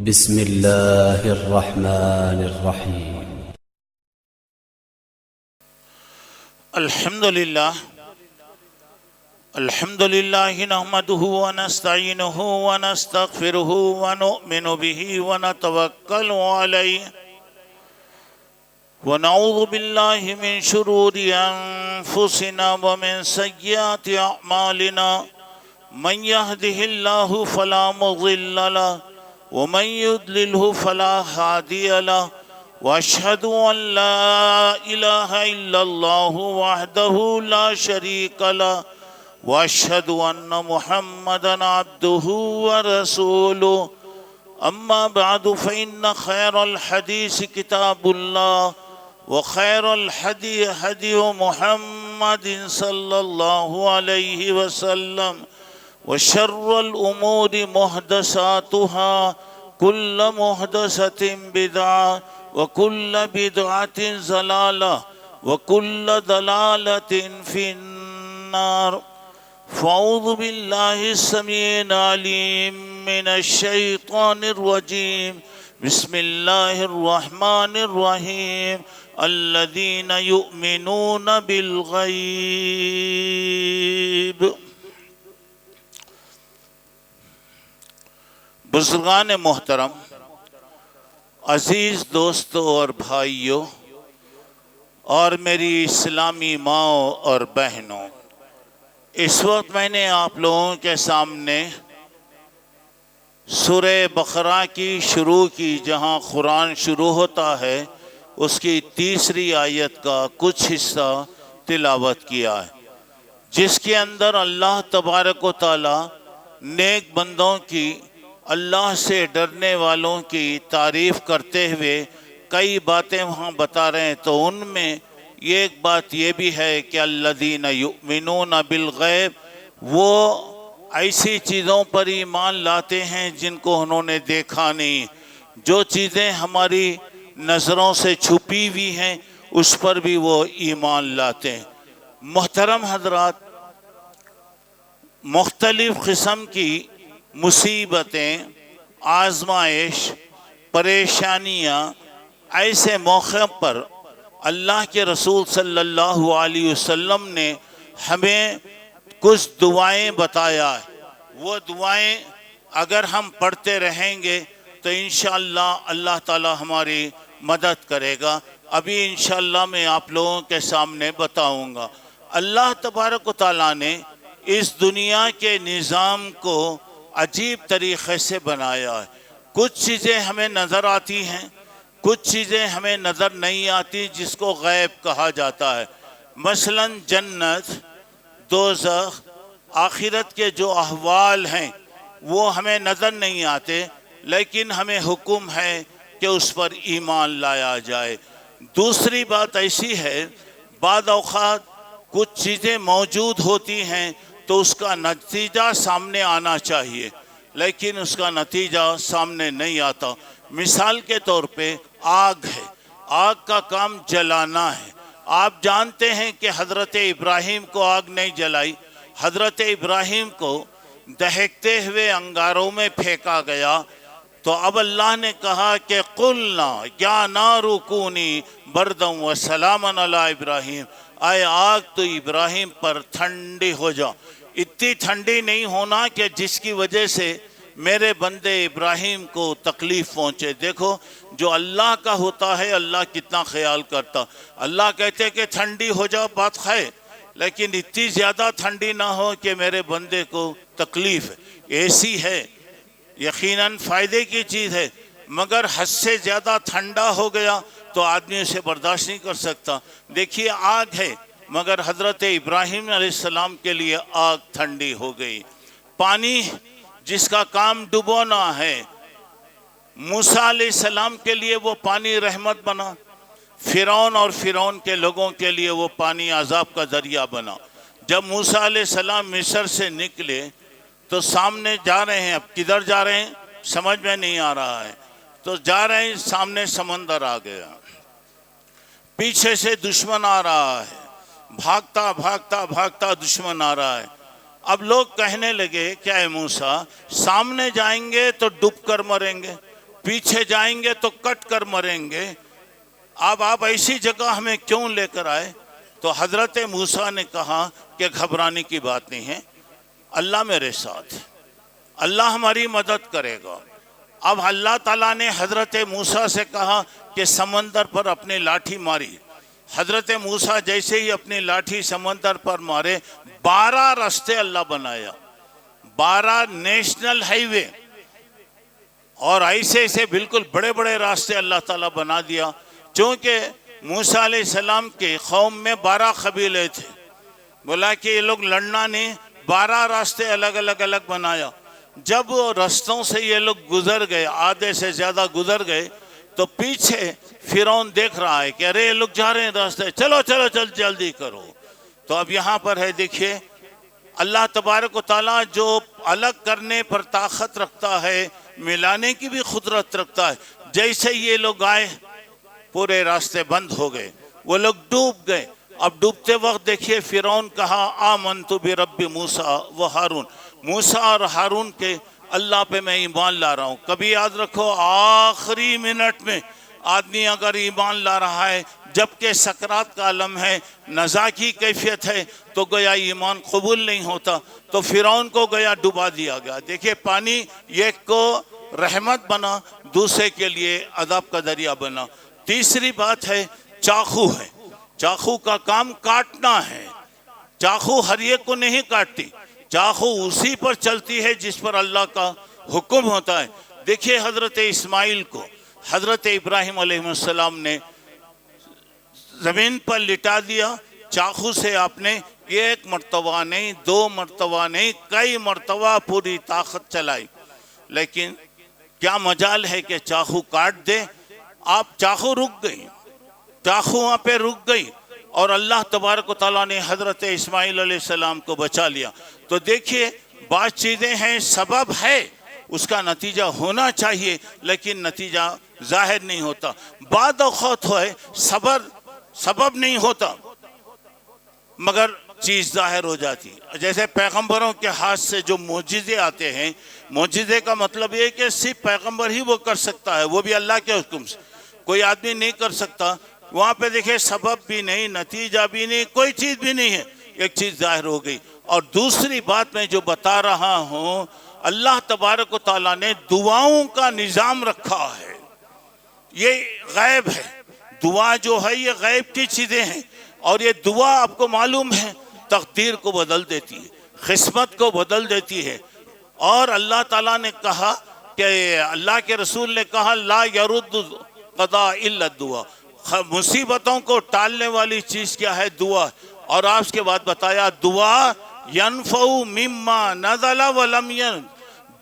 بسم الله الرحمن الرحيم. الحمد لله نحمده ونستعينه ونستغفره ونؤمن به ونتوكل عليه ونعوذ بالله من شرور أنفسنا ومن سيئات أعمالنا من يهده الله فلا مضل له ومن يضلله فلا هادي له واشهد ان لا اله الا الله وحده لا شريك له واشهد ان محمدا عبده ورسوله اما بعد فان خير الحديث كتاب الله وخير الهدي هدي محمد صلى الله عليه وسلم وشر الأمور محدثاتها كل محدثة بدعة وكل بدعة ضلالة وكل ضلالة في النار فأعوذ بالله السميع العليم من الشيطان الرجيم بسم الله الرحمن الرحيم الذين يؤمنون بالغيب. بزرگان محترم، عزیز دوستوں اور بھائیوں اور میری اسلامی ماؤں اور بہنوں، اس وقت میں نے آپ لوگوں کے سامنے سورہ بقرہ کی شروع کی، جہاں قرآن شروع ہوتا ہے اس کی تیسری آیت کا کچھ حصہ تلاوت کیا ہے، جس کے اندر اللہ تبارک و تعالی نیک بندوں کی، اللہ سے ڈرنے والوں کی تعریف کرتے ہوئے کئی باتیں وہاں بتا رہے ہیں. تو ان میں ایک بات یہ بھی ہے کہ الذین یؤمنون بالغیب، وہ ایسی چیزوں پر ایمان لاتے ہیں جن کو انہوں نے دیکھا نہیں، جو چیزیں ہماری نظروں سے چھپی ہوئی ہیں اس پر بھی وہ ایمان لاتے ہیں. محترم حضرات، مختلف قسم کی مصیبتیں، آزمائش، پریشانیاں، ایسے موقع پر اللہ کے رسول صلی اللہ علیہ وسلم نے ہمیں کچھ دعائیں بتایا ہے. وہ دعائیں اگر ہم پڑھتے رہیں گے تو انشاءاللہ اللہ تعالی ہماری مدد کرے گا. ابھی انشاءاللہ میں آپ لوگوں کے سامنے بتاؤں گا. اللہ تبارک و تعالیٰ نے اس دنیا کے نظام کو عجیب طریقے سے بنایا ہے. کچھ چیزیں ہمیں نظر آتی ہیں، کچھ چیزیں ہمیں نظر نہیں آتی، جس کو غیب کہا جاتا ہے. مثلا جنت، دوزخ، آخرت کے جو احوال ہیں وہ ہمیں نظر نہیں آتے، لیکن ہمیں حکم ہے کہ اس پر ایمان لایا جائے. دوسری بات ایسی ہے، بعض اوقات کچھ چیزیں موجود ہوتی ہیں تو اس کا نتیجہ سامنے آنا چاہیے، لیکن اس کا نتیجہ سامنے نہیں آتا. مثال کے طور پہ آگ ہے، آگ کا کام جلانا ہے. آپ جانتے ہیں کہ حضرت ابراہیم کو آگ نہیں جلائی، حضرت ابراہیم کو دہکتے ہوئے انگاروں میں پھینکا گیا. تو اب اللہ نے کہا کہ قلنا یا نار کونی بردا وسلاما علی ابراہیم، اے آگ تو ابراہیم پر ٹھنڈی ہو جا، اتنی ٹھنڈی نہیں ہونا کہ جس کی وجہ سے میرے بندے ابراہیم کو تکلیف پہنچے. دیکھو جو اللہ کا ہوتا ہے اللہ کتنا خیال کرتا. اللہ کہتے کہ ٹھنڈی ہو جاؤ، بات ہے، لیکن اتنی زیادہ ٹھنڈی نہ ہو کہ میرے بندے کو تکلیف ہے. ایسی ہے، یقیناً فائدے کی چیز ہے، مگر حد سے زیادہ ٹھنڈا ہو گیا تو آدمی اسے برداشت نہیں کر سکتا. دیکھیے آگ ہے، مگر حضرت ابراہیم علیہ السلام کے لیے آگ ٹھنڈی ہو گئی. پانی جس کا کام ڈبونا ہے، موسیٰ علیہ السلام کے لیے وہ پانی رحمت بنا، فرعون اور فرعون کے لوگوں کے لیے وہ پانی عذاب کا ذریعہ بنا. جب موسیٰ علیہ السلام مصر سے نکلے تو سامنے جا رہے ہیں، اب کدھر جا رہے ہیں سمجھ میں نہیں آ رہا ہے، تو جا رہے ہیں، سامنے سمندر آ گیا، پیچھے سے دشمن آ رہا ہے، بھاگتا بھاگتا بھاگتا دشمن آ رہا ہے. اب لوگ کہنے لگے کہ اے موسیٰ، سامنے جائیں گے تو ڈوب کر مریں گے، پیچھے جائیں گے تو کٹ کر مریں گے، اب آپ ایسی جگہ ہمیں کیوں لے کر آئے؟ تو حضرت موسیٰ نے کہا کہ گھبرانے کی بات نہیں ہے، اللہ میرے ساتھ ہے، اللہ ہماری مدد کرے گا۔ اب اللہ تعالیٰ نے حضرت موسیٰ سے کہا کہ سمندر پر اپنی لاٹھی ماری۔ حضرت موسیٰ جیسے ہی اپنی لاٹھی سمندر پر مارے، 12 راستے اللہ بنایا، 12 نیشنل ہائی وے اور ایسے ایسے بالکل بڑے بڑے راستے اللہ تعالیٰ بنا دیا۔ چونکہ موسیٰ علیہ السلام کے قوم میں 12 قبیلے تھے، بولا کہ یہ لوگ لڑنا نہیں، 12 راستے الگ الگ بنایا۔ جب رستوں سے یہ لوگ گزر گئے، آدھے سے زیادہ گزر گئے، تو پیچھے فرعون دیکھ رہا ہے کہ ارے یہ لوگ جا رہے ہیں راستے، چلو جلدی کرو۔ تو اب یہاں پر ہے، دیکھیے اللہ تبارک و تعالیٰ جو الگ کرنے پر طاقت رکھتا ہے، ملانے کی بھی قدرت رکھتا ہے۔ جیسے یہ لوگ آئے، پورے راستے بند ہو گئے، وہ لوگ ڈوب گئے۔ اب ڈوبتے وقت دیکھیے فرعون کہا آمنت برب موسیٰ و ہارون، موسیٰ اور ہارون کے اللہ پہ میں ایمان لا رہا ہوں۔ کبھی یاد رکھو، آخری منٹ میں آدمی اگر ایمان لا رہا ہے جبکہ سکرات کا عالم ہے، نزا کی کیفیت ہے، تو گویا ایمان قبول نہیں ہوتا۔ تو فرعون کو گویا ڈبا دیا گیا۔ دیکھیے پانی ایک کو رحمت بنا، دوسرے کے لیے عذاب کا ذریعہ بنا۔ تیسری بات ہے چاقو ہے، چاقو کا کام کاٹنا ہے، چاقو ہر ایک کو نہیں کاٹتی، چاقو اسی پر چلتی ہے جس پر اللہ کا حکم ہوتا ہے۔ دیکھیے حضرت اسماعیل کو حضرت ابراہیم علیہ السلام نے زمین پر لٹا دیا، چاقو سے آپ نے 1 مرتبہ نہیں، 2 مرتبہ نہیں، کئی مرتبہ پوری طاقت چلائی، لیکن کیا مجال ہے کہ چاقو کاٹ دے؟ آپ چاقو رک گئی، چاقو وہاں پہ رک گئی، اور اللہ تبارک و تعالیٰ نے حضرت اسماعیل علیہ السلام کو بچا لیا۔ تو دیکھیے بعض چیزیں ہیں، سبب ہے، اس کا نتیجہ ہونا چاہیے، لیکن نتیجہ ظاہر نہیں ہوتا۔ بعد اوقات ہے سبب نہیں ہوتا مگر چیز ظاہر ہو جاتی، جیسے پیغمبروں کے ہاتھ سے جو معجزے آتے ہیں، معجزے کا مطلب یہ کہ صرف پیغمبر ہی وہ کر سکتا ہے، وہ بھی اللہ کے حکم سے، کوئی آدمی نہیں کر سکتا۔ وہاں پہ دیکھیں سبب بھی نہیں، نتیجہ بھی نہیں، کوئی چیز بھی نہیں ہے، ایک چیز ظاہر ہو گئی۔ اور دوسری بات میں جو بتا رہا ہوں، اللہ تبارک و تعالیٰ نے دعاؤں کا نظام رکھا ہے، یہ غیب ہے، دعا جو ہے یہ غیب کی چیزیں ہیں، اور یہ دعا آپ کو معلوم ہے تقدیر کو بدل دیتی ہے، قسمت کو بدل دیتی ہے۔ اور اللہ تعالیٰ نے کہا کہ اللہ کے رسول نے کہا لا یرد قضاء الا الدعاء، مصیبتوں کو ٹالنے والی چیز کیا ہے؟ دعا۔ اور آپ اس کے بعد بتایا دعا ینفع مما نزل ولم ین،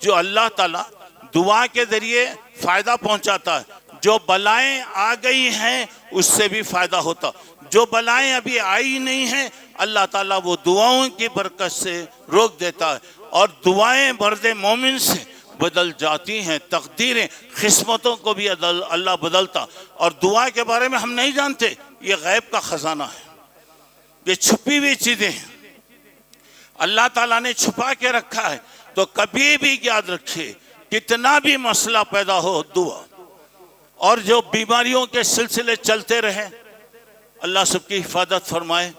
جو اللہ تعالیٰ دعا کے ذریعے فائدہ پہنچاتا ہے، جو بلائیں آ گئی ہیں اس سے بھی فائدہ ہوتا، جو بلائیں ابھی آئی نہیں ہیں اللہ تعالیٰ وہ دعاؤں کی برکت سے روک دیتا ہے، اور دعائیں مرد مومن سے بدل جاتی ہیں، تقدیریں قسمتوں کو بھی اللہ بدلتا۔ اور دعا کے بارے میں ہم نہیں جانتے، یہ غیب کا خزانہ ہے، یہ چھپی ہوئی چیزیں ہیں، اللہ تعالیٰ نے چھپا کے رکھا ہے۔ تو کبھی بھی یاد رکھیے کتنا بھی مسئلہ پیدا ہو، دعا، اور جو بیماریوں کے سلسلے چلتے رہیں اللہ سب کی حفاظت فرمائے،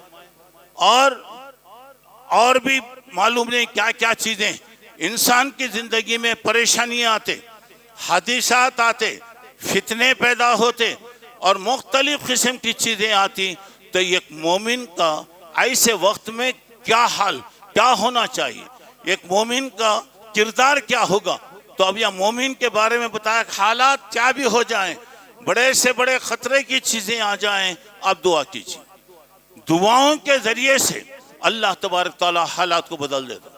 اور بھی معلوم نہیں کیا کیا چیزیں انسان کی زندگی میں پریشانیاں آتے، حادثات آتے، فتنے پیدا ہوتے، اور مختلف قسم کی چیزیں آتی، تو ایک مومن کا ایسے وقت میں کیا حال کیا ہونا چاہیے، ایک مومن کا کردار کیا ہوگا۔ تو اب یہ مومن کے بارے میں بتایا حالات کیا بھی ہو جائیں، بڑے سے بڑے خطرے کی چیزیں آ جائیں، آپ دعا کیجیے، دعاؤں کے ذریعے سے اللہ تبارک تعالیٰ حالات کو بدل دیتا۔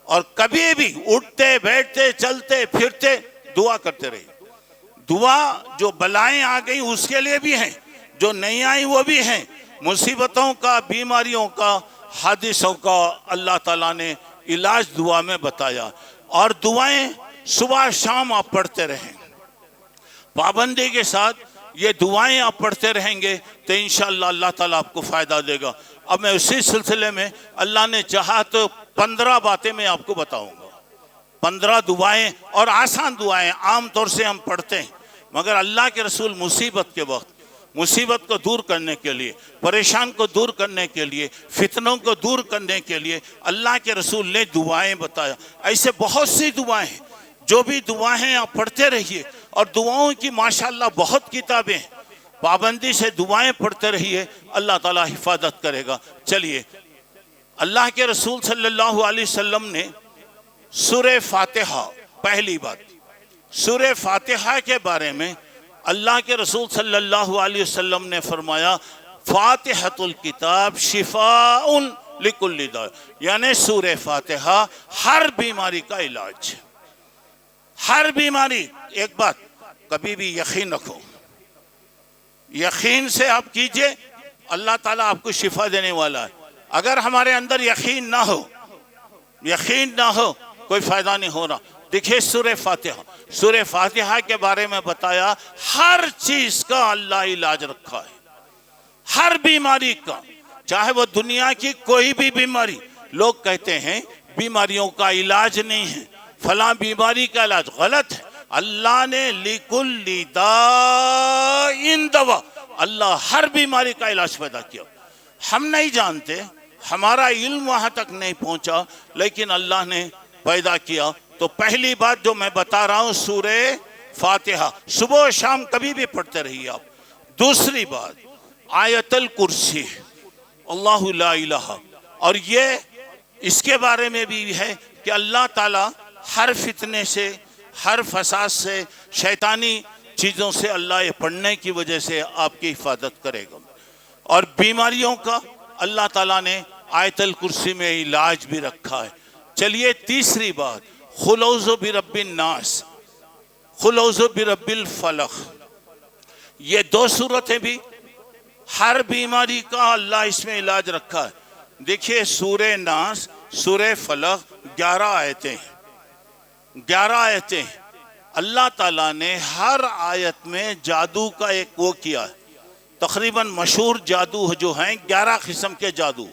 اور کبھی بھی اٹھتے بیٹھتے چلتے پھرتے دعا کرتے رہیے، دعا جو بلائیں آ گئی اس کے لیے بھی ہیں، جو نہیں آئی وہ بھی ہیں، مصیبتوں کا، بیماریوں کا، حادثوں کا اللہ تعالیٰ نے علاج دعا میں بتایا۔ اور دعائیں صبح شام آپ پڑھتے رہیں، پابندی کے ساتھ یہ دعائیں آپ پڑھتے رہیں گے تو انشاءاللہ اللہ تعالیٰ آپ کو فائدہ دے گا۔ اب میں اسی سلسلے میں اللہ نے چاہا تو 15 باتیں میں آپ کو بتاؤں گا، 15 دعائیں اور آسان دعائیں عام طور سے ہم پڑھتے ہیں، مگر اللہ کے رسول مصیبت کے وقت مصیبت کو دور کرنے کے لیے، پریشان کو دور کرنے کے لیے، فتنوں کو دور کرنے کے لیے اللہ کے رسول نے دعائیں بتایا۔ ایسے بہت سی دعائیں ہیں، جو بھی دعائیں آپ پڑھتے رہیے، اور دعاؤں کی ماشاءاللہ بہت کتابیں ہیں، پابندی سے دعائیں پڑھتے رہیے، اللہ تعالیٰ حفاظت کرے گا۔ چلیے، اللہ کے رسول صلی اللہ علیہ وسلم نے سورہ فاتحہ، پہلی بات سورہ فاتحہ کے بارے میں اللہ کے رسول صلی اللہ علیہ وسلم نے فرمایا فاتحۃ الکتاب شفاء لکل داء، یعنی سورہ فاتحہ ہر بیماری کا علاج، ہر بیماری۔ ایک بات کبھی بھی یقین رکھو، یقین سے آپ کیجئے، اللہ تعالیٰ آپ کو شفا دینے والا ہے۔ اگر ہمارے اندر یقین نہ ہو، یقین نہ ہو، کوئی فائدہ نہیں ہو رہا۔ دیکھیں سورہ فاتحہ کے بارے میں بتایا، ہر چیز کا اللہ علاج رکھا ہے، ہر بیماری کا، چاہے وہ دنیا کی کوئی بھی بیماری۔ لوگ کہتے ہیں بیماریوں کا علاج نہیں ہے، فلاں بیماری کا علاج، غلط ہے۔ اللہ نے لِكُلِّ دَاءٍ دوا، اللہ ہر بیماری کا علاج پیدا کیا۔ ہم نہیں جانتے، ہمارا علم وہاں تک نہیں پہنچا، لیکن اللہ نے پیدا کیا۔ تو پہلی بات جو میں بتا رہا ہوں سورہ فاتحہ، صبح و شام کبھی بھی پڑھتے رہیے آپ۔ دوسری بات آیت الکرسی، اللہ لا الہ، اور یہ اس کے بارے میں بھی ہے کہ اللہ تعالیٰ ہر فتنے سے، ہر فساد سے، شیطانی چیزوں سے اللہ یہ پڑھنے کی وجہ سے آپ کی حفاظت کرے گا۔ اور بیماریوں کا اللہ تعالیٰ نے آیت الکرسی میں علاج بھی رکھا ہے۔ چلیے تیسری بات، قل اعوذ برب الناس، قل اعوذ برب الفلق، یہ دو صورتیں بھی ہر بیماری کا اللہ اس میں علاج رکھا ہے۔ دیکھیے سورہ ناس، سورہ فلق 11 آیتیں ہیں، 11 آیتیں ہیں۔ اللہ تعالیٰ نے ہر آیت میں جادو کا ایک وہ کیا ہے، تقریباً مشہور جادو جو ہیں 11 قسم کے جادو،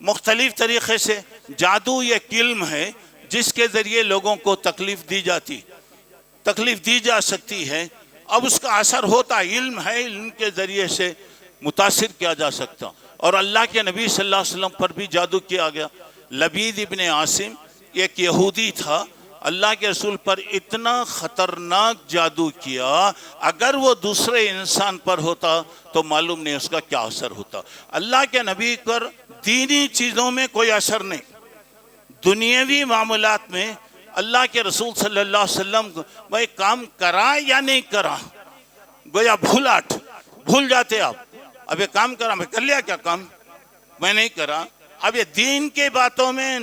مختلف طریقے سے۔ جادو یہ علم ہے جس کے ذریعے لوگوں کو تکلیف دی جا سکتی ہے، اب اس کا اثر ہوتا ہے، علم ہے، علم کے ذریعے سے متاثر کیا جا سکتا۔ اور اللہ کے نبی صلی اللہ علیہ وسلم پر بھی جادو کیا گیا۔ لبید ابن عاصم ایک یہودی تھا، اللہ کے رسول پر اتنا خطرناک جادو کیا، اگر وہ دوسرے انسان پر ہوتا تو معلوم نہیں اس کا کیا اثر ہوتا۔ اللہ کے نبی پر دینی چیزوں میں کوئی اثر نہیں، دنیاوی معاملات میں اللہ کے رسول صلی اللہ علیہ وسلم وہ ایک کام کرا یا نہیں کرا، گویا بھول جاتے آپ۔ اب یہ کام کرا، میں کر لیا کیا کام، میں نہیں کرا۔ اب یہ دین کے باتوں میں،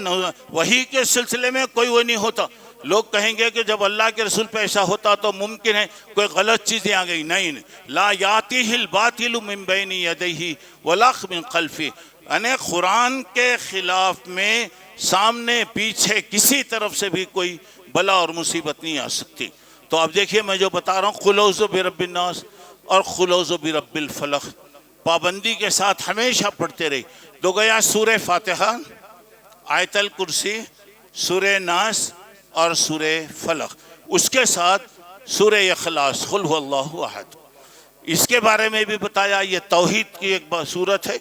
وحی کے سلسلے میں کوئی وہ نہیں ہوتا۔ لوگ کہیں گے کہ جب اللہ کے رسول پہ ایسا ہوتا تو ممکن ہے کوئی غلط چیزیں آ گئی، نہیں، لا یاتیہ الباطل من بین یدیہ ولا من خلفہ، یعنی قرآن کے خلاف میں سامنے پیچھے کسی طرف سے بھی کوئی بلا اور مصیبت نہیں آ سکتی۔ تو اب دیکھیے میں جو بتا رہا ہوں، قل اعوذ برب الناس اور قل اعوذ برب الفلق پابندی کے ساتھ ہمیشہ پڑھتے رہی۔ تو گیا سورہ فاتحہ، آیت الکرسی، سورہ ناس اور سورہ فلق، اس کے ساتھ سورہ اخلاص، قل هو اللہ احد، اس کے بارے میں بھی بتایا۔ یہ توحید کی ایک صورت ہے،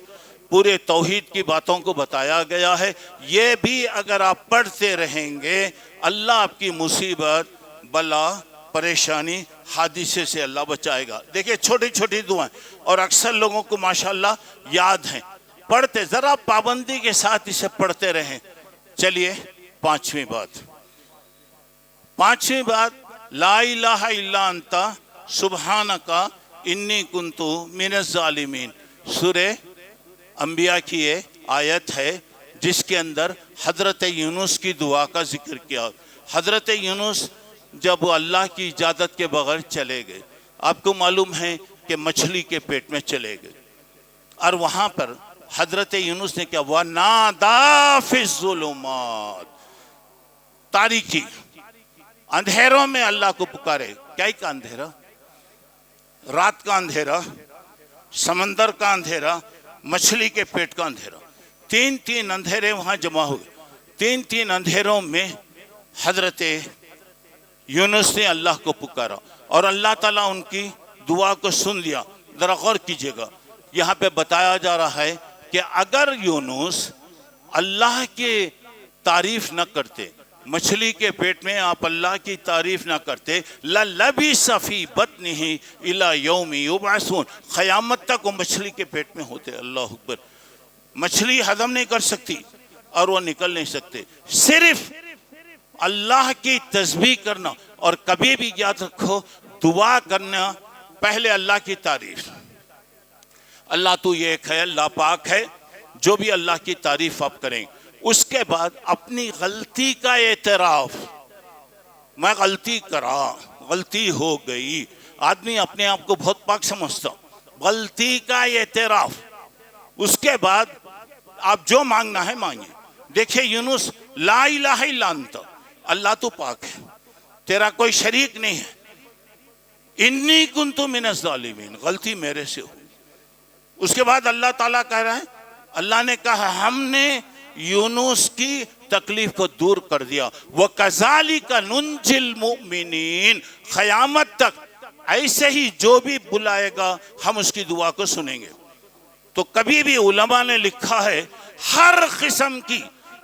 پورے توحید کی باتوں کو بتایا گیا ہے۔ یہ بھی اگر آپ پڑھتے رہیں گے، اللہ آپ کی مصیبت، بلا، پریشانی، حادثے سے اللہ بچائے گا۔ دیکھیں چھوٹی چھوٹی دعائیں، اور اکثر لوگوں کو ماشاءاللہ یاد ہیں، پڑھتے، ذرا پابندی کے ساتھ اسے پڑھتے رہیں۔ چلیے پانچویں بات، لا الہ الا انت سبحانک انی کنت من الظالمین، سورہ انبیاء کی یہ آیت ہے جس کے اندر حضرت یونس کی دعا کا ذکر کیا۔ حضرت یونس جب وہ اللہ کی اجازت کے بغیر چلے گئے، آپ کو معلوم ہے کہ مچھلی کے پیٹ میں چلے گئے، اور وہاں پر حضرت یونس نے کیا، وَنَادَا فِي الظُّلُمَاتِ، تاریکی، اندھیروں میں اللہ کو پکارے۔ کیا کا اندھیرا؟ رات کا اندھیرا، سمندر کا اندھیرا، مچھلی کے پیٹ کا اندھیرا، تین اندھیرے وہاں جمع ہوئے۔ تین اندھیروں میں حضرت یونس نے اللہ کو پکارا اور اللہ تعالیٰ ان کی دعا کو سن لیا۔ ذرا غور کیجئے گا، یہاں پہ بتایا جا رہا ہے کہ اگر یونس اللہ کی تعریف نہ کرتے، مچھلی کے پیٹ میں آپ اللہ کی تعریف نہ کرتے، لَلَبِثَ فِي بَطْنِهِ إِلَى يَوْمِ يُبْعَثُونَ، قیامت تک وہ مچھلی کے پیٹ میں ہوتے۔ اللہ اکبر! مچھلی ہضم نہیں کر سکتی اور وہ نکل نہیں سکتے، صرف اللہ کی تسبیح کرنا، اور کبھی بھی یاد رکھو دعا کرنا پہلے اللہ کی تعریف۔ اللہ تو یہ ایک ہے، اللہ پاک ہے، جو بھی اللہ کی تعریف آپ کریں، اس کے بعد اپنی غلطی کا اعتراف، میں غلطی کرا، غلطی ہو گئی۔ آدمی اپنے آپ کو بہت پاک سمجھتا، غلطی کا اعتراف، اس کے بعد آپ جو مانگنا ہے مانگیں۔ دیکھیں یونس، لا الہ الا انت، اللہ تو پاک ہے، تیرا کوئی شریک نہیں ہے، انی کنت من الظالمین، غلطی میرے سے ہوئی۔ اس کے بعد اللہ تعالیٰ کہہ رہا ہے، اللہ نے کہا ہم نے یونس کی تکلیف کو دور کر دیا، وَكَذَلِكَ نُنْجِي الْمُؤْمِنِينَ، قیامت تک ایسے ہی جو بھی بلائے گا ہم اس کی دعا کو سنیں گے۔ تو کبھی بھی علماء نے لکھا ہے ہر قسم کی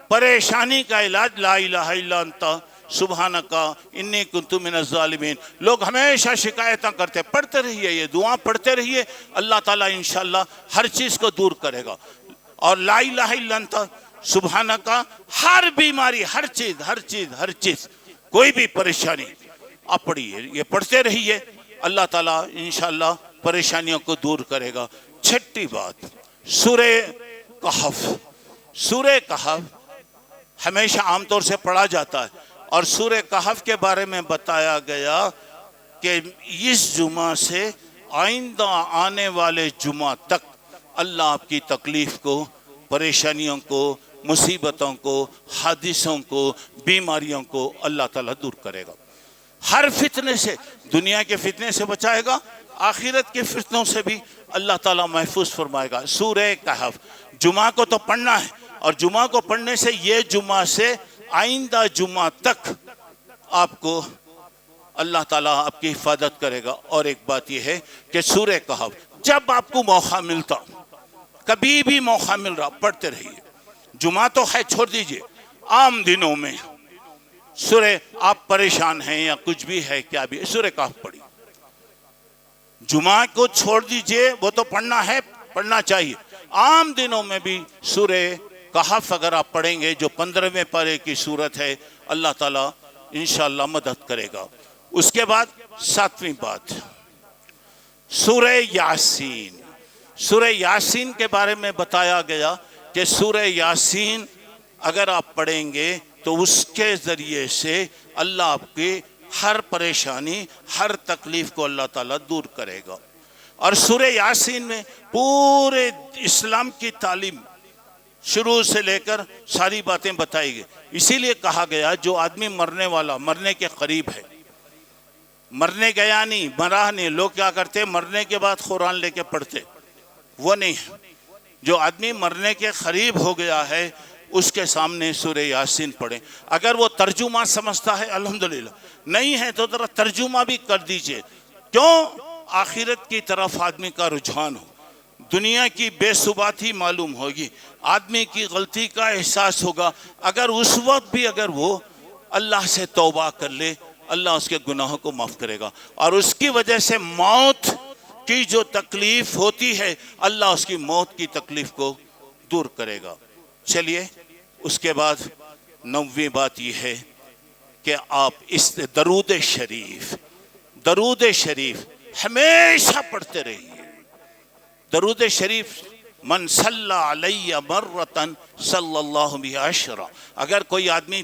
پریشانی کا علاج لا الہ الا انت سبحانک انی کنت من الظالمین۔ لوگ ہمیشہ شکایتیں کرتے، پڑھتے رہیے، یہ دعا پڑھتے رہیے، اللہ تعالیٰ انشاءاللہ ہر چیز کو دور کرے گا۔ اور لا الہ الا انت سبحانک، ہر بیماری، ہر چیز، کوئی بھی پریشانی آپ پڑھیے، یہ پڑھتے رہیے، اللہ تعالیٰ انشاءاللہ پریشانیوں کو دور کرے گا۔ چھٹی بات، سورہ کہف۔ سورہ کہف ہمیشہ عام طور سے پڑھا جاتا ہے، اور سورہ کہف کے بارے میں بتایا گیا کہ اس جمعہ سے آئندہ آنے والے جمعہ تک اللہ آپ کی تکلیف کو، پریشانیوں کو، مصیبتوں کو، حادثوں کو، بیماریوں کو اللہ تعالیٰ دور کرے گا۔ ہر فتنے سے، دنیا کے فتنے سے بچائے گا، آخرت کے فتنوں سے بھی اللہ تعالیٰ محفوظ فرمائے گا۔ سورہ کہف جمعہ کو تو پڑھنا ہے، اور جمعہ کو پڑھنے سے یہ جمعہ سے آئندہ جمعہ تک آپ کو اللہ تعالیٰ آپ کی حفاظت کرے گا۔ اور ایک بات یہ ہے کہ سورہ کہف جب آپ کو موقع ملتا، کبھی بھی موقع مل رہا، پڑھتے رہیے۔ جمعہ تو خیر چھوڑ دیجئے، عام دنوں میں سورہ، آپ پریشان ہیں یا کچھ بھی ہے، کیا بھی، سورہ کہف پڑھیے۔ جمعہ کو چھوڑ دیجئے، وہ تو پڑھنا ہے، پڑھنا چاہیے۔ عام دنوں میں بھی سورہ کہف اگر آپ پڑھیں گے، جو 15ویں پارے کی سورت ہے، اللہ تعالیٰ انشاءاللہ مدد کرے گا۔ اس کے بعد 7ویں بات، سورہ یاسین۔ سورہ یاسین کے بارے میں بتایا گیا کہ سورہ یاسین اگر آپ پڑھیں گے تو اس کے ذریعے سے اللہ آپ کی ہر پریشانی، ہر تکلیف کو اللہ تعالیٰ دور کرے گا۔ اور سورہ یاسین میں پورے اسلام کی تعلیم شروع سے لے کر ساری باتیں بتائی گئی۔ اسی لیے کہا گیا جو آدمی مرنے والا، مرنے کے قریب ہے، مرنے گیا نہیں، مرا نہیں، لوگ کیا کرتے مرنے کے بعد قرآن لے کے پڑھتے، وہ نہیں ہے۔ جو آدمی مرنے کے قریب ہو گیا ہے اس کے سامنے سورہ یاسین پڑھیں۔ اگر وہ ترجمہ سمجھتا ہے الحمدللہ، نہیں ہے تو ذرا ترجمہ بھی کر دیجئے، کیوں؟ آخرت کی طرف آدمی کا رجحان ہو، دنیا کی بے ثباتی معلوم ہوگی، آدمی کی غلطی کا احساس ہوگا۔ اگر اس وقت بھی اگر وہ اللہ سے توبہ کر لے، اللہ اس کے گناہوں کو معاف کرے گا، اور اس کی وجہ سے موت کی جو تکلیف ہوتی ہے اللہ اس کی موت کی تکلیف کو دور کرے گا۔ چلیے اس کے بعد 9ویں بات یہ ہے کہ آپ اس درود شریف ہمیشہ پڑھتے رہیے۔ درود شریف، من صلی علی مرتن صلی اللہ بہ عشرہ، اگر کوئی آدمی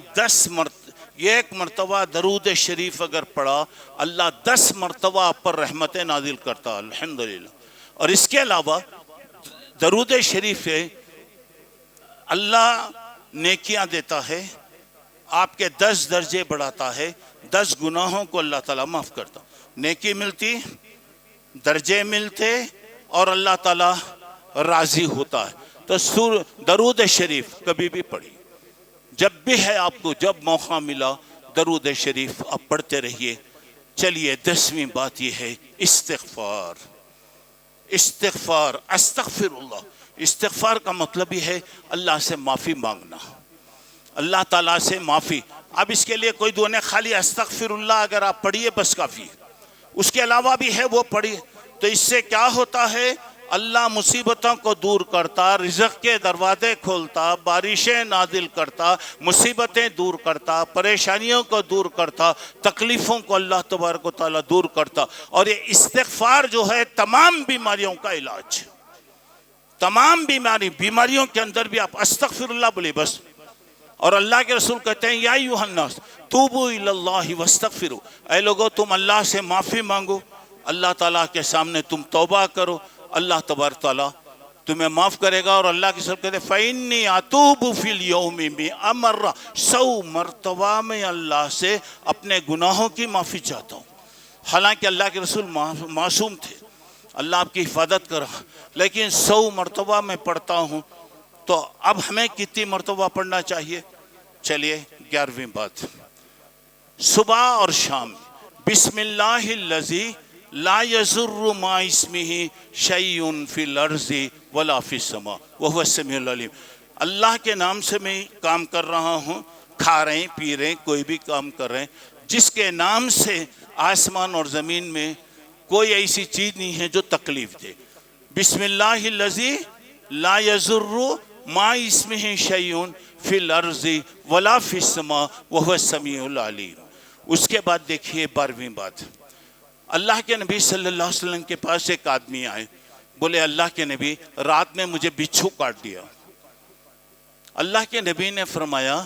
1 مرتبہ درود شریف اگر پڑھا، اللہ 10 مرتبہ آپ پر رحمتیں نازل کرتا، الحمدللہ۔ اور اس کے علاوہ درود شریف ہے اللہ نیکیاں دیتا ہے، آپ کے 10 درجے بڑھاتا ہے، 10 گناہوں کو اللہ تعالیٰ معاف کرتا، نیکی ملتی، درجے ملتے، اور اللہ تعالیٰ راضی ہوتا ہے۔ تو درود شریف کبھی بھی پڑھی، جب بھی ہے آپ کو، جب موقع ملا درود شریف آپ پڑھتے رہیے۔ چلیے 10ویں بات یہ ہے استغفار۔ استغفار، استغفر اللہ، استغفار کا مطلب یہ ہے اللہ سے معافی مانگنا، اللہ تعالیٰ سے معافی۔ اب اس کے لیے کوئی دعا نہیں، خالی استغفر اللہ اگر آپ پڑھیے بس کافی، اس کے علاوہ بھی ہے وہ پڑھیے۔ تو اس سے کیا ہوتا ہے؟ اللہ مصیبتوں کو دور کرتا، رزق کے دروازے کھولتا، بارشیں نازل کرتا، مصیبتیں دور کرتا، پریشانیوں کو دور کرتا، تکلیفوں کو اللہ تبارک و تعالیٰ دور کرتا۔ اور یہ استغفار جو ہے تمام بیماریوں کا علاج، تمام بیماریوں کے اندر بھی آپ استغفر اللہ بولے بس۔ اور اللہ کے رسول کہتے ہیں یا ایھا الناس توبوا الی اللہ واستغفروا، اے لوگو تم اللہ سے معافی مانگو، اللہ تعالیٰ کے سامنے تم توبہ کرو، اللہ تبارک تعالیٰ تمہیں معاف کرے گا۔ اور اللہ کے رسول کہتے ہیں فَإِنِّي أَتُوبُ فِي الْيَوْمِ مِئَةَ مَرَّةٍ، 100 مرتبہ میں اللہ سے اپنے گناہوں کی معافی چاہتا ہوں۔ حالانکہ اللہ کے رسول معصوم تھے، اللہ آپ کی حفاظت کرا، لیکن 100 مرتبہ میں پڑھتا ہوں۔ تو اب ہمیں کتنی مرتبہ پڑھنا چاہیے؟ چلیے 11ویں بات، صبح اور شام بسم اللہ الذی لا یضر مع اسمہ شیء فی الارض ولا فی السماء وہو السمیع العلیم۔ اللہ کے نام سے میں کام کر رہا ہوں، کھا رہے ہیں پی رہے ہیں کوئی بھی کام کر رہے ہیں، جس کے نام سے آسمان اور زمین میں کوئی ایسی چیز نہیں ہے جو تکلیف دے۔ بسم اللہ الذی لا یضر مع اسمہ شیء فی الارض ولا فی السماء وہو السمیع العلیم۔ اس کے بعد دیکھیے 12ویں بات، اللہ کے نبی صلی اللہ علیہ وسلم کے پاس ایک آدمی آئے، بولے اللہ کے نبی رات میں مجھے بچھو کاٹ دیا۔ اللہ کے نبی نے فرمایا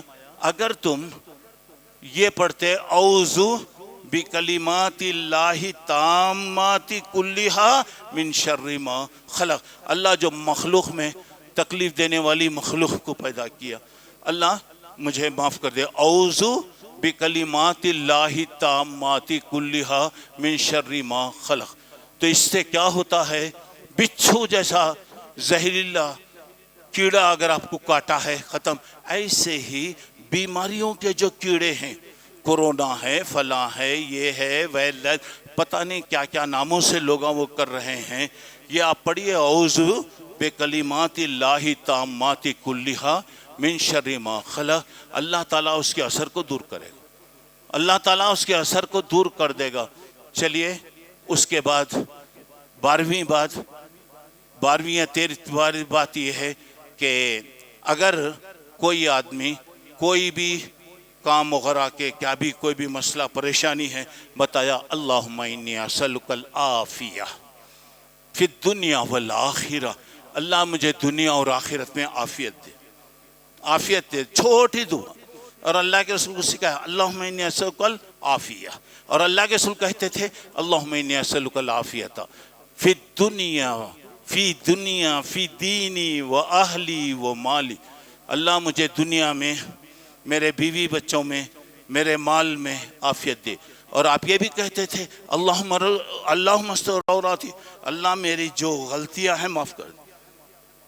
اگر تم یہ پڑھتے اعوذ بکلمات اللہ التامات کلھا من شر ما خلق، اللہ جو مخلوق میں تکلیف دینے والی مخلوق کو پیدا کیا، اللہ مجھے معاف کر دے، اعوذ بکلمات اللہ التامات کلھا من شر ما خلق۔ تو اس سے کیا ہوتا ہے؟ بچھو جیسا زہریلا کیڑا اگر آپ کو کاٹا ہے ختم، ایسے ہی بیماریوں کے جو کیڑے ہیں، کورونا ہے، فلاں ہے، یہ ہے، پتہ نہیں کیا کیا ناموں سے لوگوں وہ کر رہے ہیں، یہ آپ پڑھیے اعوذ بکلمات اللہ التامات کلھا من شر ما خلق، اللہ تعالیٰ اس کے اثر کو دور کرے گا، اللہ تعالیٰ اس کے اثر کو دور کر دے گا۔ چلیے اس کے بعد 12ویں بات یہ ہے کہ اگر کوئی آدمی کوئی بھی کام وغیرہ کے کیا بھی کوئی بھی مسئلہ پریشانی ہے، بتایا اللہم انی اسألک العافیہ فی الدنیا والآخرہ، اللہ مجھے دنیا اور آخرت میں عافیت دے، عافیت دے، چھوٹی دعا۔ اور اللہ کے رسول کو سکھایا اللہم انی اسألک العافیہ، اور اللہ کے رسول کہتے تھے اللہم انی اسألک العافیۃ فی الدنیا فی دینی و اہلی و مالی، اللہ مجھے دنیا میں، میرے بیوی بچوں میں، میرے مال میں عافیت دے۔ اور آپ یہ بھی کہتے تھے اللہم استر عوراتی، اللہ میری جو غلطیاں ہیں معاف کر دے،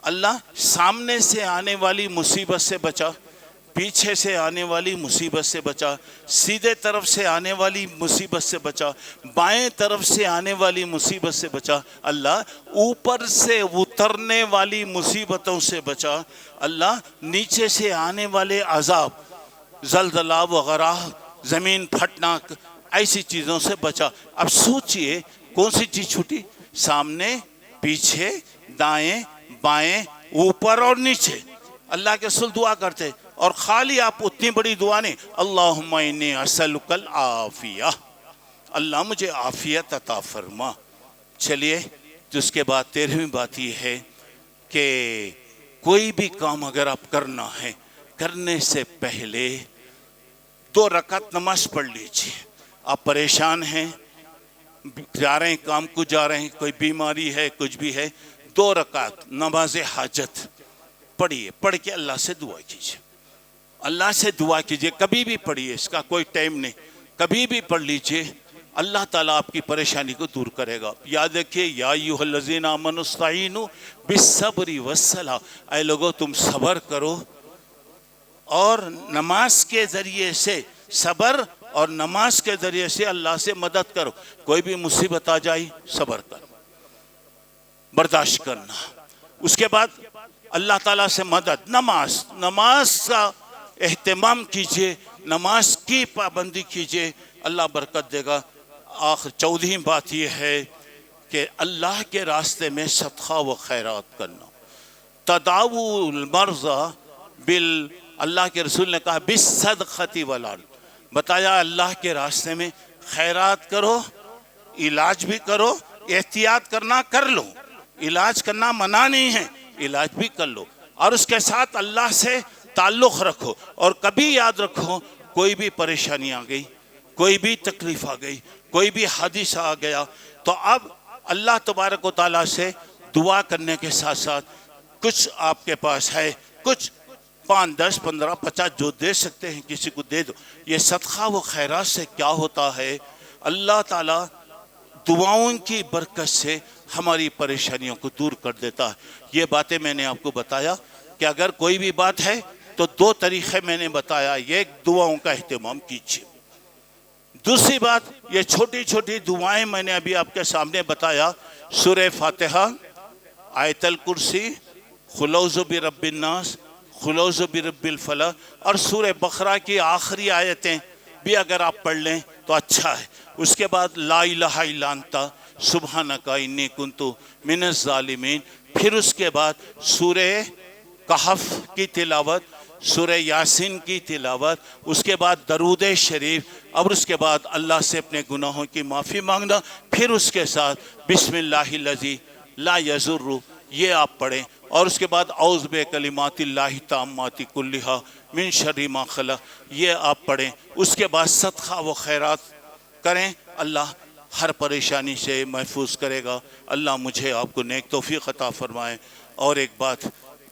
اللہ سامنے سے آنے والی مصیبت سے بچا، پیچھے سے آنے والی مصیبت سے بچا، سیدھے طرف سے آنے والی مصیبت سے بچا، بائیں طرف سے آنے والی مصیبت سے بچا، اللہ اوپر سے اترنے والی مصیبتوں سے بچا، اللہ نیچے سے آنے والے عذاب، زلزلہ وغیرہ، زمین پھٹنا، ایسی چیزوں سے بچا۔ اب سوچئے کون سی چیز چھوٹی؟ سامنے، پیچھے، دائیں، بائیں، اوپر اور نیچے، اللہ کے رسول دعا کرتے۔ اور خالی آپ اتنی بڑی دعا نہیں، اللہم انی اسألک العافیہ، اللہ مجھے عافیت عطا فرما۔ چلیے تو اس کے بعد 13ویں بات یہ ہے کہ کوئی بھی کام اگر آپ کرنا ہے، کرنے سے پہلے 2 رکعت نماز پڑھ لیجیے۔ آپ پریشان ہیں، جا رہے ہیں کام کو جا رہے ہیں، کوئی بیماری ہے، کچھ بھی ہے، 2 رکعت نماز حاجت پڑھیے، پڑھ کے اللہ سے دعا کیجیے، اللہ سے دعا کیجیے، کبھی بھی پڑھیے، اس کا کوئی ٹائم نہیں، کبھی بھی پڑھ لیجیے، اللہ تعالیٰ آپ کی پریشانی کو دور کرے گا۔ یاد رکھیے یا ایھا الذین آمنوا استعینوا بالصبر والصلاۃ، اے لوگو تم صبر کرو اور نماز کے ذریعے سے صبر اور نماز کے ذریعے سے اللہ سے مدد کرو. کوئی بھی مصیبت آ جائے صبر کرو، برداشت کرنا. اس کے بعد اللہ تعالیٰ سے مدد. نماز کا اہتمام کیجئے، نماز کی پابندی کیجئے، اللہ برکت دے گا. آخر 14ویں بات یہ ہے کہ اللہ کے راستے میں صدقہ و خیرات کرنا. تداو المرضى اللہ کے رسول نے کہا بالصدقۃ والعدل. بتایا اللہ کے راستے میں خیرات کرو، علاج بھی کرو. احتیاط کرنا کر لو، علاج کرنا منع نہیں ہے، علاج بھی کر لو. اور اس کے ساتھ اللہ سے تعلق رکھو. اور کبھی یاد رکھو کوئی بھی پریشانی آ گئی، کوئی بھی تکلیف آ گئی، کوئی بھی حادثہ آ گیا، تو اب اللہ تبارک و تعالیٰ سے دعا کرنے کے ساتھ ساتھ کچھ آپ کے پاس ہے، کچھ 5 10 15 50 جو دے سکتے ہیں کسی کو دے دو. یہ صدقہ و خیرات سے کیا ہوتا ہے، اللہ تعالیٰ دعاؤں کی برکت سے ہماری پریشانیوں کو دور کر دیتا ہے. یہ باتیں میں نے آپ کو بتایا کہ اگر کوئی بھی بات ہے تو 2 طریقے میں نے بتایا. ایک دعاؤں کا اہتمام کیجیے. دوسری بات یہ چھوٹی چھوٹی دعائیں میں نے ابھی آپ کے سامنے بتایا. سورہ فاتحہ، آیت الکرسی، قل اعوذ برب الناس، قل اعوذ برب الفلق، اور سورہ بقرہ کی آخری آیتیں بھی اگر آپ پڑھ لیں تو اچھا ہے. اس کے بعد لا الہ الا انت سبحانک انی کنت من الظالمین. پھر اس کے بعد سورہ کہف کی تلاوت، سورہ یاسین کی تلاوت، اس کے بعد درود شریف، اور اس کے بعد اللہ سے اپنے گناہوں کی معافی مانگنا. پھر اس کے ساتھ بسم اللہ الذی لا یضر، یہ آپ پڑھیں. اور اس کے بعد اعوذ بکلمات اللہ التامات کلھا من شر ما خلق، یہ آپ پڑھیں. اس کے بعد صدقہ و خیرات کریں، اللہ ہر پریشانی سے محفوظ کرے گا. اللہ مجھے آپ کو نیک توفیق عطا فرمائے. اور ایک بات،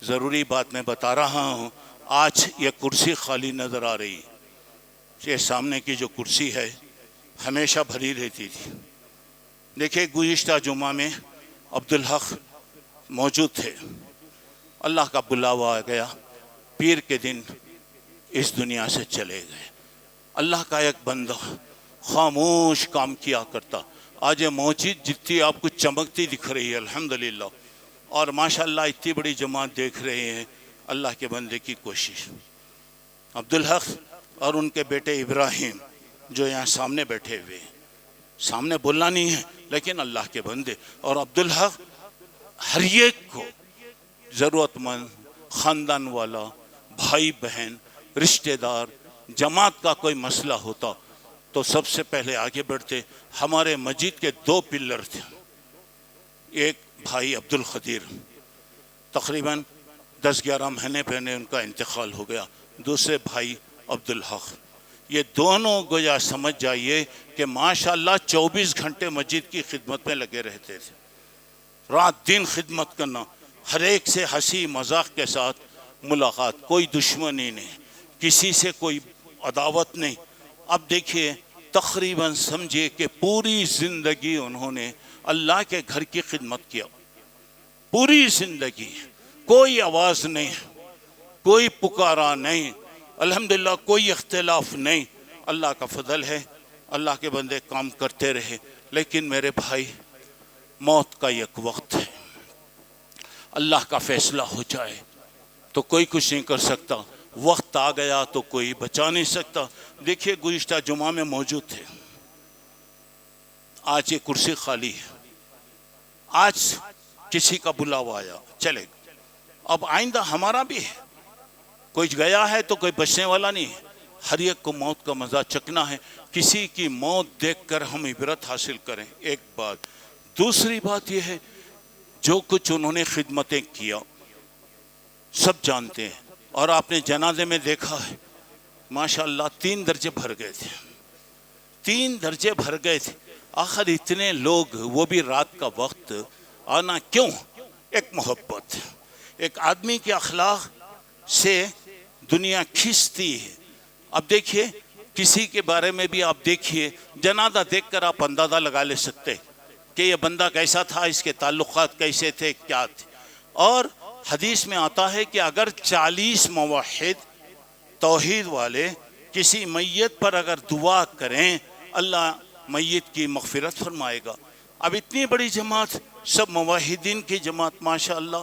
ضروری بات میں بتا رہا ہوں، آج یہ کرسی خالی نظر آ رہی ہے. یہ سامنے کی جو کرسی ہے ہمیشہ بھری رہتی تھی. دیکھیں گزشتہ جمعہ میں عبدالحق موجود تھے، اللہ کا بلاوا آ گیا، پیر کے دن اس دنیا سے چلے گئے. اللہ کا ایک بندہ خاموش کام کیا کرتا. آج یہ مسجد جتنی آپ کو چمکتی دکھ رہی ہے الحمدللہ، اور ماشاءاللہ اتنی بڑی جماعت دیکھ رہے ہیں. اللہ کے بندے کی کوشش. عبدالحق اور ان کے بیٹے ابراہیم جو یہاں سامنے بیٹھے ہوئے، سامنے بولنا نہیں ہے لیکن اللہ کے بندے. اور عبدالحق ہر ایک کو، ضرورت مند، خاندان والا، بھائی بہن، رشتہ دار، جماعت کا کوئی مسئلہ ہوتا تو سب سے پہلے آگے بڑھتے. ہمارے مسجد کے 2 پلر تھے. ایک بھائی عبدالقدیر، تقریباً 10-11 مہینے پہلے ان کا انتقال ہو گیا. دوسرے بھائی عبدالحق. یہ دونوں گویا سمجھ جائیے کہ ماشاءاللہ 24 گھنٹے مسجد کی خدمت میں لگے رہتے تھے. رات دن خدمت کرنا، ہر ایک سے ہنسی مذاق کے ساتھ ملاقات، کوئی دشمنی نہیں، کسی سے کوئی عداوت نہیں. اب دیکھیے تقریباً سمجھے کہ پوری زندگی انہوں نے اللہ کے گھر کی خدمت کیا. پوری زندگی کوئی آواز نہیں، کوئی پکارا نہیں، الحمدللہ کوئی اختلاف نہیں. اللہ کا فضل ہے، اللہ کے بندے کام کرتے رہے. لیکن میرے بھائی، موت کا ایک وقت ہے، اللہ کا فیصلہ ہو جائے تو کوئی کچھ نہیں کر سکتا. وقت آ گیا تو کوئی بچا نہیں سکتا. دیکھیے گزشتہ جمعہ میں موجود تھے، آج یہ کرسی خالی ہے. آج کسی کا بلاوا آیا چلے گا. اب آئندہ ہمارا بھی ہے، کوئی گیا ہے تو کوئی بچنے والا نہیں ہے. ہر ایک کو موت کا مزہ چکنا ہے. کسی کی موت دیکھ کر ہم عبرت حاصل کریں، ایک بات. دوسری بات یہ ہے جو کچھ انہوں نے خدمتیں کیا سب جانتے ہیں. اور آپ نے جنازے میں دیکھا ہے ماشاءاللہ 3 درجے بھر گئے تھے. 3 درجے بھر گئے تھے. آخر اتنے لوگ، وہ بھی رات کا وقت آنا کیوں؟ ایک محبت. ایک آدمی کے اخلاق سے دنیا کھنچتی ہے. اب دیکھیے کسی کے بارے میں بھی آپ دیکھیے، جنازہ دیکھ کر آپ اندازہ لگا لے سکتے کہ یہ بندہ کیسا تھا، اس کے تعلقات کیسے تھے، کیا تھے. اور حدیث میں آتا ہے کہ اگر 40 موحد توحید والے کسی میت پر اگر دعا کریں اللہ میت کی مغفرت فرمائے گا۔ اب اتنی بڑی جماعت، سب موحدین کی جماعت ماشاء اللہ،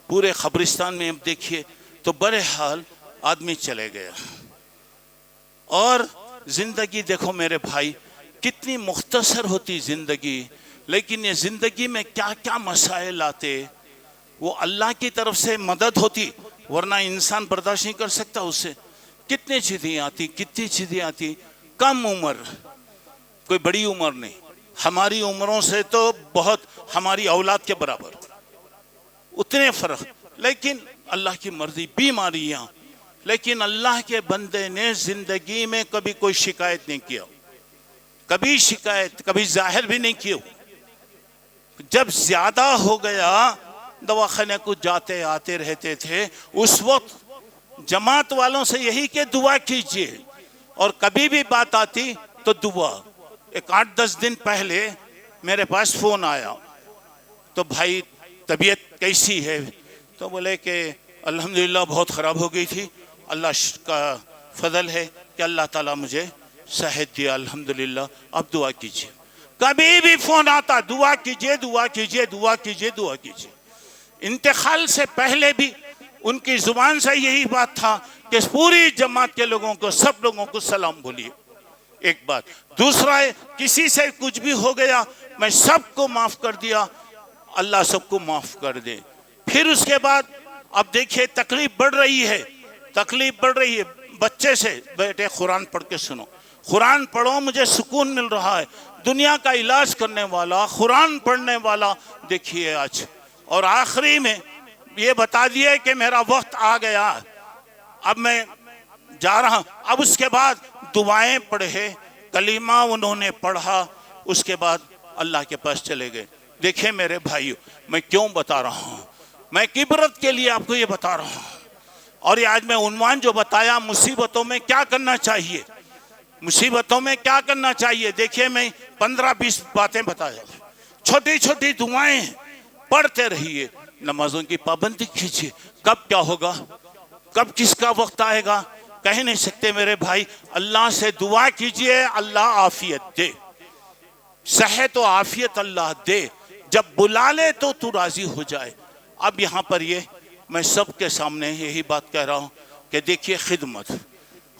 پورے قبرستان میں اب دیکھیے تو بہرحال آدمی چلے گیا۔ اور زندگی دیکھو میرے بھائی کتنی مختصر ہوتی زندگی، لیکن یہ زندگی میں کیا کیا مسائل آتے، وہ اللہ کی طرف سے مدد ہوتی، ورنہ انسان برداشت نہیں کر سکتا اس سے۔ کتنی چیزیں آتی، کتنی چیزیں آتی، کم عمر، کوئی بڑی عمر نہیں، ہماری عمروں سے تو بہت، ہماری اولاد کے برابر اتنے فرق، لیکن اللہ کی مرضی، بیماریاں، لیکن اللہ کے بندے نے زندگی میں کبھی کوئی شکایت نہیں کیا، کبھی شکایت، کبھی ظاہر بھی نہیں کیا۔ جب زیادہ ہو گیا دواخانے کو جاتے آتے رہتے تھے، اس وقت جماعت والوں سے یہی کہ دعا کیجئے، اور کبھی بھی بات آتی تو دعا۔ ایک 8-10 دن پہلے میرے پاس فون آیا تو بھائی طبیعت کیسی ہے؟ تو بولے کہ الحمدللہ بہت خراب ہو گئی تھی، اللہ کا فضل ہے کہ اللہ تعالیٰ مجھے صحت دیا الحمدللہ، اب دعا کیجئے۔ کبھی بھی فون آتا دعا کیجئے، دعا کیجئے، دعا کیجئے، دعا کیجئے۔ انتقال سے پہلے بھی ان کی زبان سے یہی بات تھا کہ پوری جماعت کے لوگوں کو، سب لوگوں کو سلام بولیے، ایک بات۔ دوسرا ہے کسی سے کچھ بھی ہو گیا میں سب کو معاف کر دیا، اللہ سب کو معاف کر دے۔ پھر اس کے بعد اب دیکھیے تکلیف بڑھ رہی ہے، تکلیف بڑھ رہی ہے، بچے سے بیٹے قرآن پڑھ کے سنو، قرآن پڑھو مجھے سکون مل رہا ہے۔ دنیا کا علاج کرنے والا، قرآن پڑھنے والا دیکھیے آج۔ اور آخری میں یہ بتا دیے کہ میرا وقت آ گیا، اب میں جا رہا ہوں۔ اب اس کے بعد دعائیں پڑھے، کلمہ انہوں نے پڑھا، اس کے بعد اللہ کے پاس چلے گئے۔ دیکھیں میرے بھائیو، میں کیوں بتا رہا ہوں، میں عبرت کے لیے آپ کو یہ بتا رہا ہوں۔ اور یہ آج میں عنوان جو بتایا، مصیبتوں میں کیا کرنا چاہیے، مصیبتوں میں کیا کرنا چاہیے، دیکھیے میں 15-20 باتیں بتایا، چھوٹی چھوٹی دعائیں پڑھتے رہیے، نمازوں کی پابندی کیجیے۔ کب کیا ہوگا، کب کس کا وقت آئے گا کہہ نہیں سکتے میرے بھائی۔ اللہ سے دعا کیجیے اللہ عافیت دے، صحت و عافیت اللہ دے، جب بلا لے تو تو راضی ہو جائے۔ اب یہاں پر یہ میں سب کے سامنے یہی بات کہہ رہا ہوں کہ دیکھیے خدمت،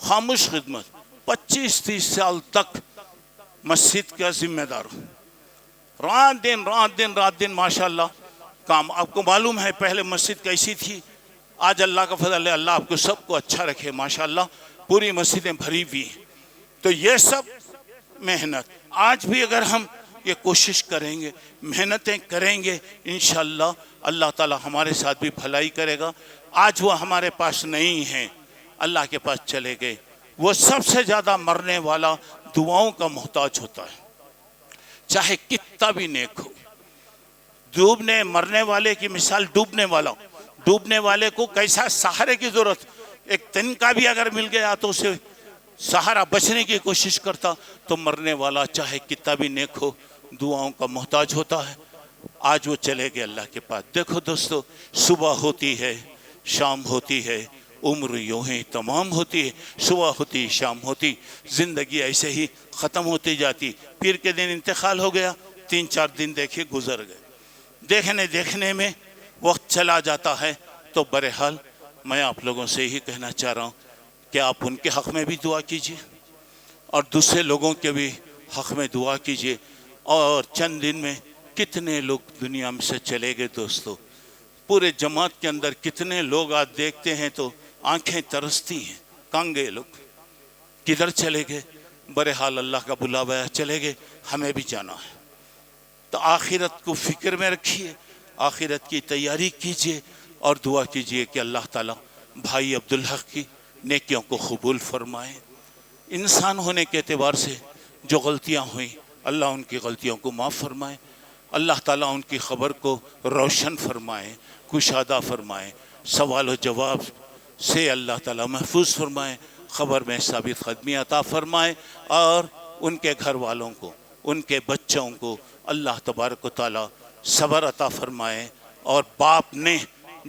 خاموش خدمت، 25-30 سال تک مسجد کا ذمہ دار ہوں، رات دن ماشاءاللہ کام۔ آپ کو معلوم ہے پہلے مسجد کیسی تھی، آج اللہ کا فضل ہے، اللہ آپ کو سب کو اچھا رکھے ماشاءاللہ، پوری مسجدیں بھری ہوئی۔ تو یہ سب محنت، آج بھی اگر ہم یہ کوشش کریں گے، محنتیں کریں گے، انشاءاللہ اللہ تعالی ہمارے ساتھ بھی بھلائی کرے گا۔ آج وہ ہمارے پاس نہیں ہیں، اللہ کے پاس چلے گئے۔ وہ سب سے زیادہ مرنے والا دعاؤں کا محتاج ہوتا ہے، چاہے کتنا بھی نیک ہو۔ ڈوبنے مرنے والے کی مثال ڈوبنے والے کو کیسا سہارے کی ضرورت، ایک تن کا بھی اگر مل گیا تو اسے سہارا بچنے کی کوشش کرتا، تو مرنے والا چاہے کتنا بھی نیک ہو دعاؤں کا محتاج ہوتا ہے۔ آج وہ چلے گئے اللہ کے پاس۔ دیکھو دوستو، صبح ہوتی ہے شام ہوتی ہے، عمر یوں ہی تمام ہوتی ہے، صبح ہوتی شام ہوتی، زندگی ایسے ہی ختم ہوتی جاتی۔ پیر کے دن انتقال ہو گیا، 3-4 دن دیکھے گزر گئے، دیکھنے میں وقت چلا جاتا ہے۔ تو بہرحال میں آپ لوگوں سے ہی کہنا چاہ رہا ہوں کہ آپ ان کے حق میں بھی دعا کیجئے اور دوسرے لوگوں کے بھی حق میں دعا کیجئے۔ اور چند دن میں کتنے لوگ دنیا میں سے چلے گئے دوستو، پورے جماعت کے اندر کتنے لوگ آج دیکھتے ہیں تو آنکھیں ترستی ہیں، کہاں گئے لوگ، کدھر چلے گئے؟ بہرحال اللہ کا بلاوا چلے گئے، ہمیں بھی جانا ہے۔ تو آخرت کو فکر میں رکھیے، آخرت کی تیاری کیجئے اور دعا کیجئے کہ اللہ تعالیٰ بھائی عبدالحق کی نیکیوں کو قبول فرمائے۔ انسان ہونے کے اعتبار سے جو غلطیاں ہوئیں اللہ ان کی غلطیوں کو معاف فرمائے، اللہ تعالیٰ ان کی خبر کو روشن فرمائے، کشادہ فرمائے، سوال و جواب سے اللہ تعالیٰ محفوظ فرمائے، خبر میں ثابت قدمی عطا فرمائے، اور ان کے گھر والوں کو، ان کے بچوں کو اللہ تبارک و تعالیٰ صبر عطا فرمائے، اور باپ نے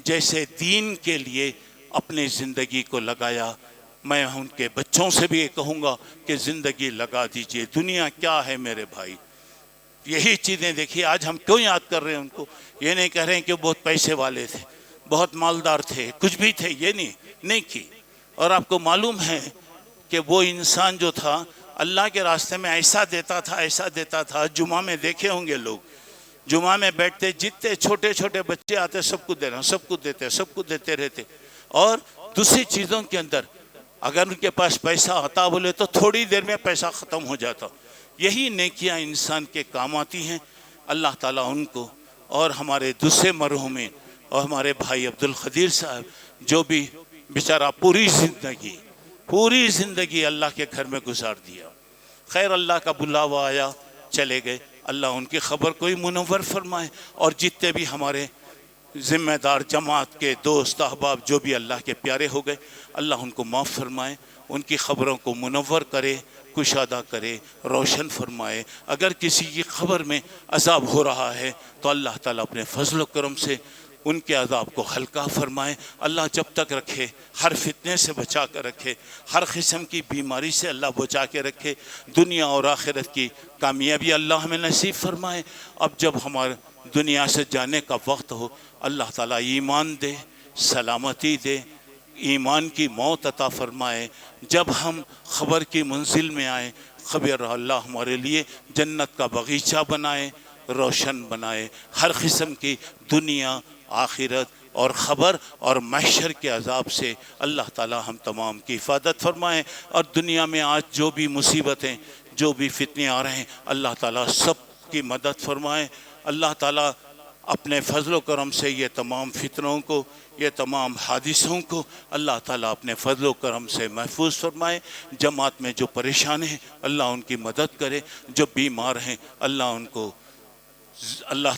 جیسے دین کے لیے اپنی زندگی کو لگایا، میں ان کے بچوں سے بھی یہ کہوں گا کہ زندگی لگا دیجئے. دنیا کیا ہے میرے بھائی؟ یہی چیزیں دیکھیے آج ہم کیوں یاد کر رہے ہیں ان کو. یہ نہیں کہہ رہے ہیں کہ بہت پیسے والے تھے، بہت مالدار تھے، کچھ بھی تھے، یہ نہیں کی. اور آپ کو معلوم ہے کہ وہ انسان جو تھا اللہ کے راستے میں ایسا دیتا تھا. جمعہ میں دیکھے ہوں گے لوگ، جمعہ میں بیٹھتے، جتنے چھوٹے چھوٹے بچے آتے سب کو دینا، سب کو دیتے رہتے. اور دوسری چیزوں کے اندر اگر ان کے پاس پیسہ آتا بولے تو تھوڑی دیر میں پیسہ ختم ہو جاتا. یہی نیکیاں انسان کے کام آتی ہیں. اللہ تعالیٰ ان کو اور ہمارے دوسرے مرحومین اور ہمارے بھائی عبدالقدیر صاحب جو بھی بیچارہ پوری زندگی اللہ کے گھر میں گزار دیا. خیر اللہ کا بلاوا آیا، چلے گئے. اللہ ان کی خبر کوئی منور فرمائے. اور جتنے بھی ہمارے ذمہ دار جماعت کے دوست احباب جو بھی اللہ کے پیارے ہو گئے، اللہ ان کو معاف فرمائے، ان کی خبروں کو منور کرے، کشادہ کرے، روشن فرمائے. اگر کسی کی خبر میں عذاب ہو رہا ہے تو اللہ تعالیٰ اپنے فضل و کرم سے ان کے عذاب کو ہلکا فرمائے. اللہ جب تک رکھے، ہر فتنے سے بچا کر رکھے، ہر قسم کی بیماری سے اللہ بچا کے رکھے. دنیا اور آخرت کی کامیابی اللہ ہمیں نصیب فرمائے. اب جب ہمارے دنیا سے جانے کا وقت ہو، اللہ تعالیٰ ایمان دے، سلامتی دے، ایمان کی موت عطا فرمائے. جب ہم خبر کی منزل میں آئیں، خبر اللہ ہمارے لیے جنت کا باغیچہ بنائے، روشن بنائے. ہر قسم کی دنیا، آخرت اور خبر اور محشر کے عذاب سے اللہ تعالیٰ ہم تمام کی حفاظت فرمائے. اور دنیا میں آج جو بھی مصیبتیں، جو بھی فتنے آ رہے ہیں، اللہ تعالیٰ سب کی مدد فرمائے. اللہ تعالیٰ اپنے فضل و کرم سے یہ تمام فتنوں کو، یہ تمام حادثوں کو اللہ تعالیٰ اپنے فضل و کرم سے محفوظ فرمائے. جماعت میں جو پریشان ہیں اللہ ان کی مدد کرے، جو بیمار ہیں اللہ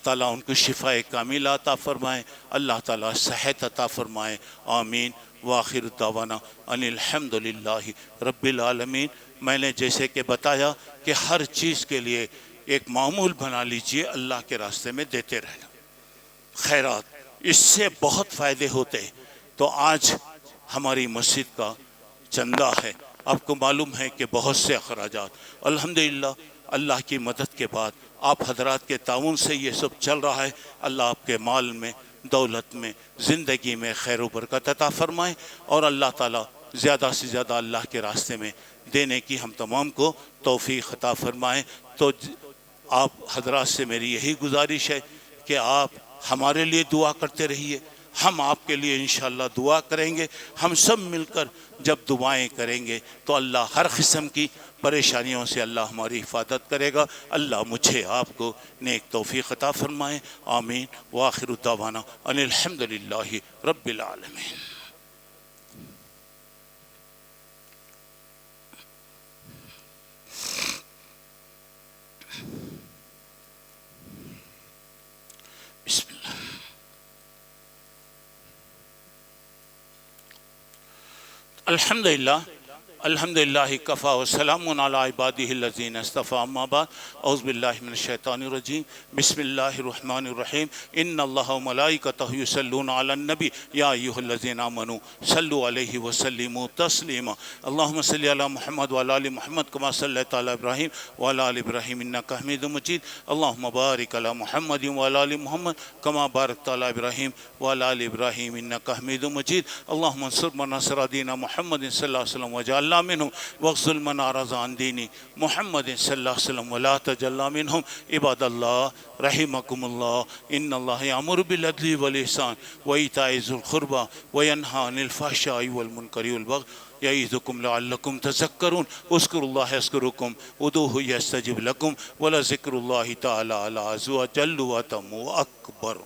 تعالیٰ ان کو شفاء کاملہ عطا فرمائے، اللہ تعالیٰ صحت عطا فرمائے. آمین. وآخر دعوانا ان الحمدللہ رب العالمین. میں نے جیسے کہ بتایا کہ ہر چیز کے لیے ایک معمول بنا لیجئے، اللہ کے راستے میں دیتے رہنا. خیرات، اس سے بہت فائدے ہوتے ہیں. تو آج ہماری مسجد کا چندہ ہے، آپ کو معلوم ہے کہ بہت سے اخراجات الحمدللہ اللہ کی مدد کے بعد آپ حضرات کے تعاون سے یہ سب چل رہا ہے. اللہ آپ کے مال میں، دولت میں، زندگی میں خیر و برکت عطا فرمائے. اور اللہ تعالیٰ زیادہ سے زیادہ اللہ کے راستے میں دینے کی ہم تمام کو توفیق عطا فرمائے. تو آپ حضرات سے میری یہی گزارش ہے کہ آپ ہمارے لیے دعا کرتے رہیے، ہم آپ کے لیے انشاءاللہ دعا کریں گے. ہم سب مل کر جب دعائیں کریں گے تو اللہ ہر قسم کی پریشانیوں سے اللہ ہماری حفاظت کرے گا. اللہ مجھے آپ کو نیک توفیق عطا فرمائے. آمین. وآخر دعوانا ان الحمدللہ رب العالمین. بسم اللہ. الحمدللہ الحمدللہ کفا وسلام علی عبادہ الذین اصطفیٰ. اما بعد اعوذ باللہ من الشیطان الرجیم. بسم اللہ الرحمن الرحیم. ان اللہ وملائکتہ یصلون علی النبی یا ایھا الذین آمنوا صلوا علیہ وسلموا تسلیما. اللہم صلی علی محمد وعلی آل محمد کما صلیت علی ابراہیم وعلی آل ابراہیم انک حمید مجید. اللہم بارک علی محمد وعلی آل محمد کما بارکت علی ابراہیم وعلی آل ابراہیم انک حمید مجید. اللہم انصر من نصر دین محمد صلی اللہ علیہ وسلم وجعلنا منهم واخذل من اعرض عن دین محمد صلی اللہ علیہ وسلم ولا تجعلنا منهم. عباد اللہ رحمکم اللہ. ان اللہ یامر بالعدل والاحسان وایتاء ذی القربى وینہی عن الفحشاء والمنکر والبغی یعظکم لعلکم تذکرون. اذکروا اللہ یذکرکم ادعوہ یستجب لکم ولذکر اللہ تعالی اعلی وجل واتم اکبر.